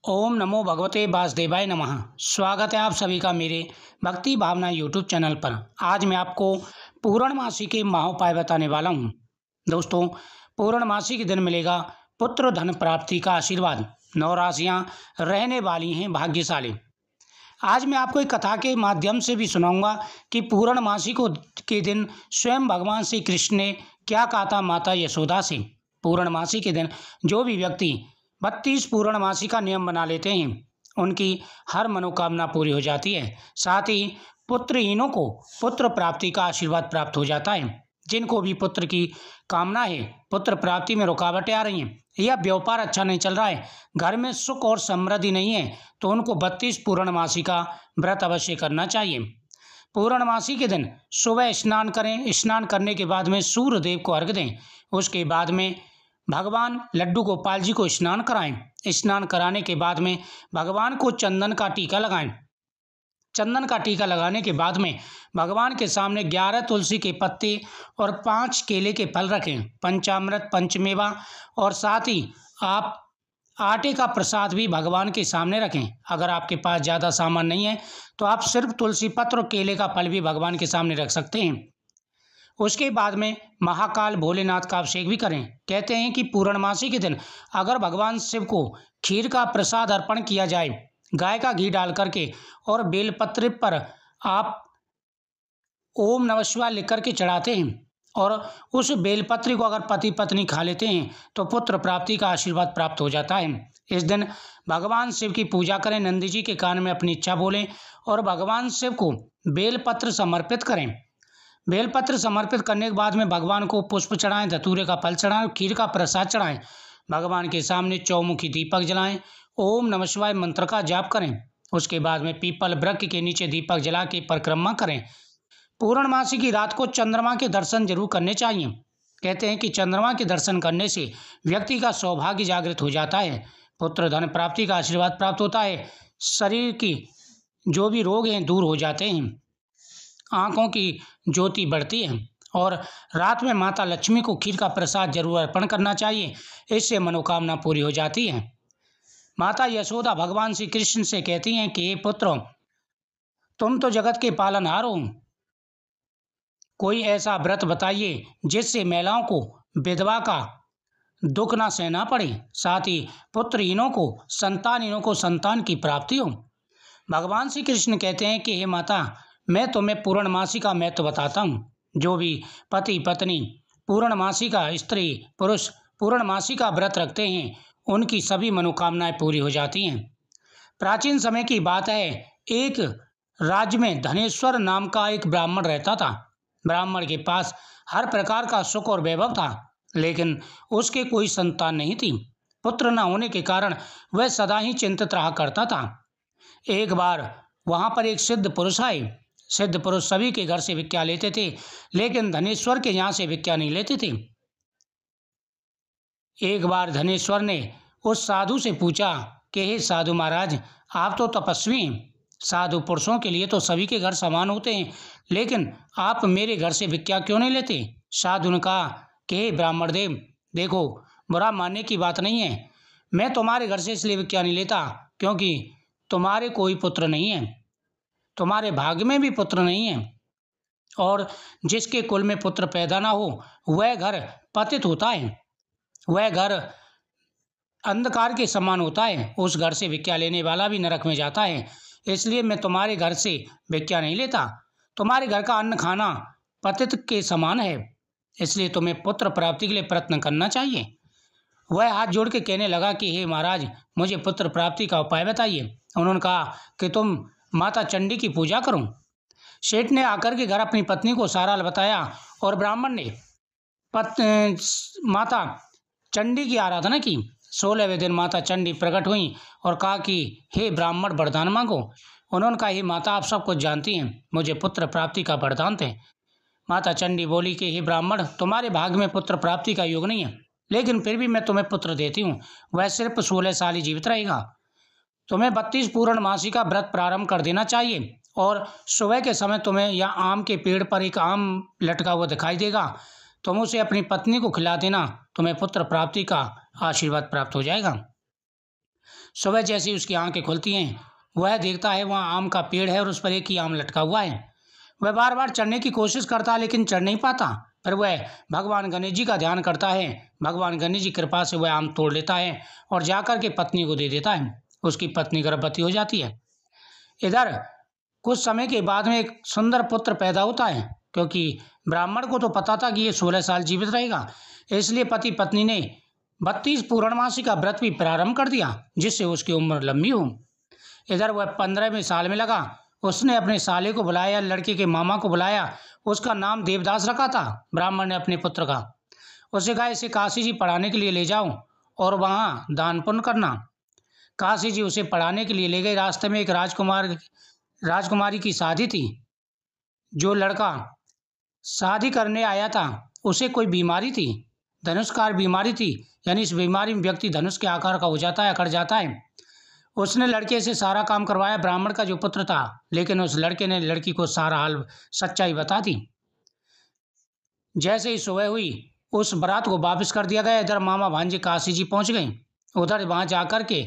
ओम नमो भगवते वासुदेवाय नमः। स्वागत है आप सभी का मेरे भक्ति भावना यूट्यूब चैनल पर। आज मैं आपको पूर्णमासी के महाउपाय बताने वाला हूँ। दोस्तों, पूर्णमासी के दिन मिलेगा पुत्र धन प्राप्ति का आशीर्वाद। 9 राशियाँ रहने वाली हैं भाग्यशाली। आज मैं आपको एक कथा के माध्यम से भी सुनाऊंगा कि पूर्णमासी को के दिन स्वयं भगवान श्री कृष्ण ने क्या कहा था माता यशोदा से। पूर्णमासी के दिन जो भी व्यक्ति 32 पूर्णमासी का नियम बना लेते हैं उनकी हर मनोकामना पूरी हो जाती है। साथ ही पुत्रहीनों को पुत्र प्राप्ति का आशीर्वाद प्राप्त हो जाता है। जिनको भी पुत्र की कामना है, पुत्र प्राप्ति में रुकावटें आ रही हैं या व्यापार अच्छा नहीं चल रहा है, घर में सुख और समृद्धि नहीं है, तो उनको 32 पूर्णमासी का व्रत अवश्य करना चाहिए। पूर्णमासी के दिन सुबह स्नान करें। स्नान करने के बाद में सूर्य देव को अर्घ्य दें। उसके बाद में भगवान लड्डू गोपाल जी को स्नान कराएं। स्नान कराने के बाद में भगवान को चंदन का टीका लगाएं। चंदन का टीका लगाने के बाद में भगवान के सामने 11 तुलसी के पत्ते और 5 केले के फल रखें, पंचामृत पंचमेवा, और साथ ही आप आटे का प्रसाद भी भगवान के सामने रखें। अगर आपके पास ज़्यादा सामान नहीं है तो आप सिर्फ तुलसी पत्र और केले का फल भी भगवान के सामने रख सकते हैं। उसके बाद में महाकाल भोलेनाथ का अभिषेक भी करें। कहते हैं कि पूर्णमासी के दिन अगर भगवान शिव को खीर का प्रसाद अर्पण किया जाए, गाय का घी डाल करके, और बेलपत्र पर आप ओम नमः शिवाय लिख करके चढ़ाते हैं और उस बेलपत्र को अगर पति पत्नी खा लेते हैं तो पुत्र प्राप्ति का आशीर्वाद प्राप्त हो जाता है। इस दिन भगवान शिव की पूजा करें, नंदी जी के कान में अपनी इच्छा बोलें और भगवान शिव को बेलपत्र समर्पित करें। बेलपत्र समर्पित करने के बाद में भगवान को पुष्प चढ़ाएं, धतूरे का फल चढ़ाएं, खीर का प्रसाद चढ़ाएं। भगवान के सामने चौमुखी दीपक जलाएं, ओम नमः शिवाय मंत्र का जाप करें। उसके बाद में पीपल वृक्ष के नीचे दीपक जला के परिक्रमा करें। पूर्णमासी की रात को चंद्रमा के दर्शन जरूर करने चाहिए। कहते हैं कि चंद्रमा के दर्शन करने से व्यक्ति का सौभाग्य जागृत हो जाता है, पुत्र धन प्राप्ति का आशीर्वाद प्राप्त होता है, शरीर की जो भी रोग हैं दूर हो जाते हैं, आँखों की ज्योति बढ़ती है, और रात में माता लक्ष्मी को खीर का प्रसाद जरूर अर्पण करना चाहिए। इससे मनोकामना पूरी हो जाती है। माता यशोदा भगवान श्री कृष्ण से कहती हैं कि हे पुत्र, तुम तो जगत के पालनहार हो, कोई ऐसा व्रत बताइए जिससे महिलाओं को विधवा का दुख ना सहना पड़े, साथ ही पुत्रहीनों को संतानहीनों को संतान की प्राप्ति हो। भगवान श्री कृष्ण कहते हैं कि हे माता, मैं तुम्हें पूर्णमासी का महत्व बताता हूँ। जो भी पति पत्नी पूर्णमासी का, स्त्री पुरुष पूर्णमासी का व्रत रखते हैं उनकी सभी मनोकामनाएं पूरी हो जाती हैं। प्राचीन समय की बात है, एक राज्य में धनेश्वर नाम का एक ब्राह्मण रहता था। ब्राह्मण के पास हर प्रकार का सुख और वैभव था, लेकिन उसके कोई संतान नहीं थी। पुत्र न होने के कारण वह सदा ही चिंतित रहा करता था। एक बार वहां पर एक सिद्ध पुरुष आए। सिद्ध पुरुष सभी के घर से भिक्षा लेते थे, लेकिन धनेश्वर के यहाँ से भिक्षा नहीं लेते थे। एक बार धनेश्वर ने उस साधु से पूछा कि हे साधु महाराज, आप तो तपस्वी हैं, साधु पुरुषों के लिए तो सभी के घर समान होते हैं, लेकिन आप मेरे घर से भिक्षा क्यों नहीं लेते? साधु ने कहा कि हे ब्राह्मण देव, देखो, बुरा मानने की बात नहीं है, मैं तुम्हारे घर से इसलिए भिक्षा नहीं लेता क्योंकि तुम्हारे कोई पुत्र नहीं है, तुम्हारे भाग्य में भी पुत्र नहीं है, और जिसके कुल में पुत्र पैदा ना हो वह घर पतित होता है, वह घर अंधकार के समान होता है, उस घर से भिक्षा लेने वाला भी नरक में जाता है। इसलिए मैं तुम्हारे घर से भिक्षा नहीं लेता। तुम्हारे घर का अन्न खाना पतित के समान है, इसलिए तुम्हें पुत्र प्राप्ति के लिए प्रयत्न करना चाहिए। वह हाथ जोड़ के कहने लगा कि हे महाराज, मुझे पुत्र प्राप्ति का उपाय बताइए। उन्होंने कहा कि तुम माता चंडी की पूजा करो। सेठ ने आकर के घर अपनी पत्नी को सारा बताया और ब्राह्मण ने माता चंडी की आराधना की। 16वें दिन माता चंडी प्रकट हुई और कहा कि हे ब्राह्मण, वरदान मांगो। उन्होंने कहा, हे माता, आप सब कुछ जानती हैं, मुझे पुत्र प्राप्ति का वरदान थे। माता चंडी बोली कि हे ब्राह्मण, तुम्हारे भाग्य में पुत्र प्राप्ति का योग नहीं है, लेकिन फिर भी मैं तुम्हें पुत्र देती हूँ। वह सिर्फ 16 साल ही जीवित रहेगा। तुम्हें 32 पूर्णमासी का व्रत प्रारंभ कर देना चाहिए, और सुबह के समय तुम्हें या आम के पेड़ पर एक आम लटका हुआ दिखाई देगा, तुम उसे अपनी पत्नी को खिला देना, तुम्हें पुत्र प्राप्ति का आशीर्वाद प्राप्त हो जाएगा। सुबह जैसे ही उसकी आंखें खुलती हैं, वह देखता है वहाँ आम का पेड़ है और उस पर एक ही आम लटका हुआ है। वह बार बार चढ़ने की कोशिश करता है लेकिन चढ़ नहीं पाता। फिर वह भगवान गणेश जी का ध्यान करता है। भगवान गणेश जी की कृपा से वह आम तोड़ लेता है और जाकर के पत्नी को दे देता है। उसकी पत्नी गर्भवती हो जाती है। इधर कुछ समय के बाद में एक सुंदर पुत्र पैदा होता है, क्योंकि ब्राह्मण को तो पता था कि ये 16 साल जीवित रहेगा, इसलिए पति पत्नी ने 32 पूर्णमासी का व्रत भी प्रारंभ कर दिया, जिससे उसकी उम्र लंबी हो। इधर वह 15वें साल में लगा। उसने अपने साले को बुलाया, लड़के के मामा को बुलाया। उसका नाम देवदास रखा था ब्राह्मण ने अपने पुत्र का। उसे कहा इसे काशी जी पढ़ाने के लिए ले जाओ और वहाँ दान पुण्य करना। काशी जी उसे पढ़ाने के लिए ले गए। रास्ते में एक राजकुमारी की शादी थी। जो लड़का शादी करने आया था उसे कोई बीमारी थी, धनुष्कार बीमारी थी, यानी इस बीमारी में व्यक्ति धनुष के आकार का हो जाता है, अकड़ जाता है। उसने लड़के से सारा काम करवाया, ब्राह्मण का जो पुत्र था, लेकिन उस लड़के ने लड़की को सारा हाल सच्चाई बता दी। जैसे ही सुबह हुई उस बारात को वापस कर दिया गया। इधर मामा भांजे काशी जी पहुंच गए। उधर वहां जाकर के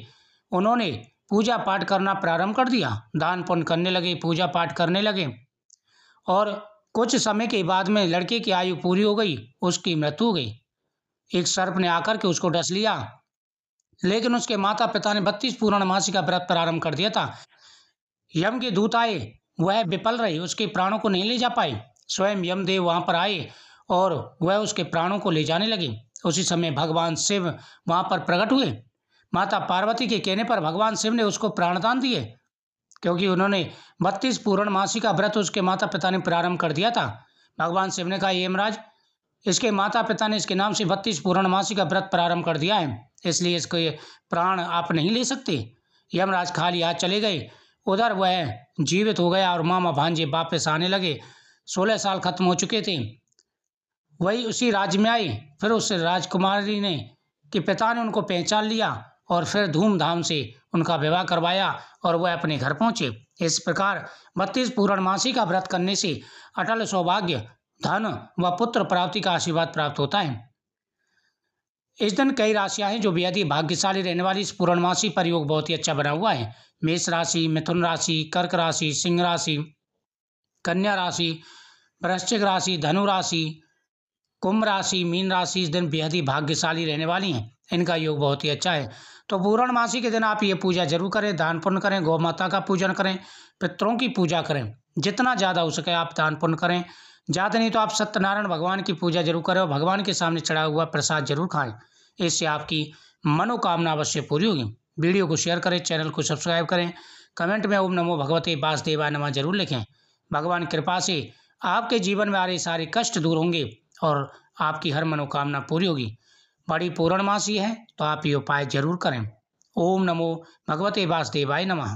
उन्होंने पूजा पाठ करना प्रारंभ कर दिया, दान पुण्य करने लगे, पूजा पाठ करने लगे। और कुछ समय के बाद में लड़के की आयु पूरी हो गई, उसकी मृत्यु हो गई। एक सर्प ने आकर के उसको डस लिया, लेकिन उसके माता पिता ने 32 पूर्णमासी का व्रत प्रारंभ कर दिया था। यम के दूत आए, वह विफल रहे, उसके प्राणों को नहीं ले जा पाए। स्वयं यमदेव वहां पर आए और वह उसके प्राणों को ले जाने लगे। उसी समय भगवान शिव वहां पर प्रकट हुए। माता पार्वती के कहने पर भगवान शिव ने उसको प्राणदान दिए, क्योंकि उन्होंने 32 पूर्णमासी का व्रत उसके माता पिता ने प्रारंभ कर दिया था। भगवान शिव ने कहा यमराज, इसके माता पिता ने इसके नाम से 32 पूर्णमासी का व्रत प्रारंभ कर दिया है, इसलिए इसके प्राण आप नहीं ले सकते। यमराज खाली हाथ चले गए। उधर वह जीवित हो गया और मामा भांजे वापस आने लगे। 16 साल खत्म हो चुके थे। वही उसी राज्य में आए। फिर उस राजकुमारी ने के पिता ने उनको पहचान लिया और फिर धूमधाम से उनका विवाह करवाया और वह अपने घर पहुंचे। इस प्रकार 32 पूर्णमासी का व्रत करने से अटल सौभाग्य, धन व पुत्र प्राप्ति का आशीर्वाद प्राप्त होता है। इस दिन कई राशियां हैं जो बेहद ही भाग्यशाली रहने वाली। इस पूर्णमासी पर योग बहुत ही अच्छा बना हुआ है। मेष राशि, मिथुन राशि, कर्क राशि, सिंह राशि, कन्या राशि, वृश्चिक राशि, धनु राशि, कुंभ राशि, मीन राशि इस दिन बेहद ही भाग्यशाली रहने वाली हैं। इनका योग बहुत ही अच्छा है। तो पूर्णमासी के दिन आप ये पूजा जरूर करें, दान पुण्य करें, गौ माता का पूजन करें, पितरों की पूजा करें। जितना ज़्यादा हो सके आप दान पुण्य करें। ज़्यादा नहीं तो आप सत्यनारायण भगवान की पूजा जरूर करें और भगवान के सामने चढ़ा हुआ प्रसाद जरूर खाएं। इससे आपकी मनोकामना अवश्य पूरी होगी। वीडियो को शेयर करें, चैनल को सब्सक्राइब करें, कमेंट में ओम नमो भगवते वासुदेवाय नमः जरूर लिखें। भगवान कृपा से आपके जीवन में आ रहे सारे कष्ट दूर होंगे और आपकी हर मनोकामना पूरी होगी। बड़ी पूर्णमासी है तो आप ये उपाय जरूर करें। ओम नमो भगवते वासुदेवाय नमः।